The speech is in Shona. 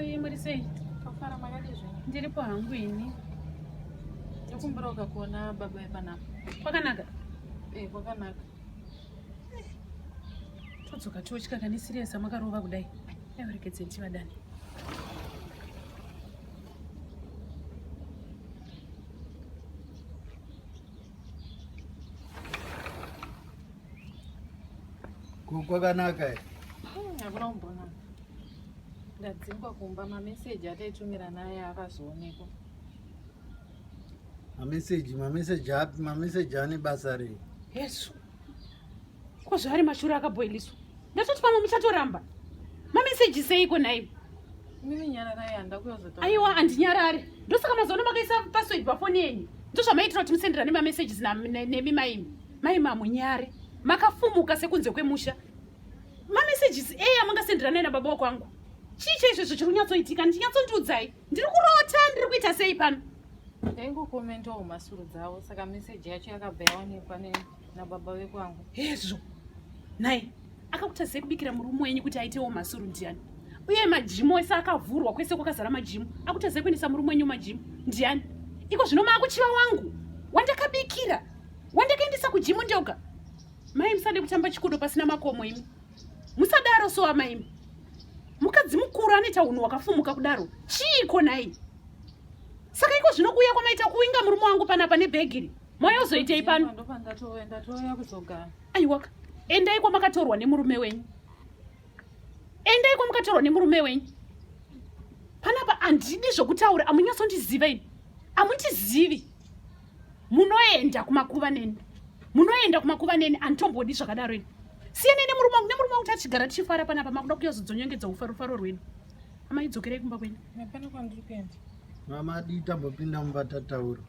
Oi, Marisei. Kafara makadizvo. Ndiripo hangu ini. Ndikumbira ukakuona baba epanapa. Kwakanaka? Kwakanaka. Todzoka totya kani siriyesa makarova kudai. Aiwarekedzei tivadani. Kwakanaka ere? Hakuna kumbonaka. Ndadzingwa kumba mameseji ataitumira naye akazoonekwa. Mameseji ane basa rei? Yesu. Kozvari mashure akabhoiliswa. Ndatoti pamwe muchatoramba. Mameseji seiko naivo? Mimi nyararai handakuyozotaura. Aiwa handinyarare. Ndosaka mazoona makaisa password pafoni yenyu. Ndozvamaitira kuti musenderane mameseji nemi maimi. Maimi amunyare. Makafumuka sekunze kwemusha. Mameseji eya mangasenderane nababa wako wangu. Chicha izvozvo chiri kunyatsoitika ndichinyatsondiudzai. Ndiri kurota ndiri kuita sei pano? Ndaingokomentawo masuro dzavo saka meseji yacho yakabva yaonekwa nababa vekwangu. Hezvo. Nai, akakuta sei kubikira murume wenyu kuti aitewo masuro ndiani? Uye majimu ese akavhurwa kwese kwakazara majimu. Akuta sei kuendesa murume wenyu majimu ndiani? Iko zvino maakuchiva wangu. Wandakabikira. Wandakaendesa kujimu ndoga. Mai musade kutamba chikudo pasina makomo imi. Musadaro sowa maimi. Mukadzi mukuru anoita unhu wakafumuka kudaro. Chiiko nai? Saka iko zvinokuuya kwamaita kuinga murume wangu panapa nebhegiri. Mwayozoitei pano? Ndatoya kuzogara. Aiwaka. Endai kwamakatorwa nemurume wenyu. Endai kwamakatorwa nemurume wenyu. Panapa handidi zvokutaura, amunyatsondiziva ini. Amundizivi. Munoenda kumakuva neni. Munoenda kumakuva neni antombodi zvakadaro ini. Siyane nemurume wangu tachigara tichifara panapa makuda kuyozodzonyongedza ufaro rwenu. Amai dzokerei kumba kwenyu. Mapana kwandiri kuenda. Mama dita mbopinda muvatatauro.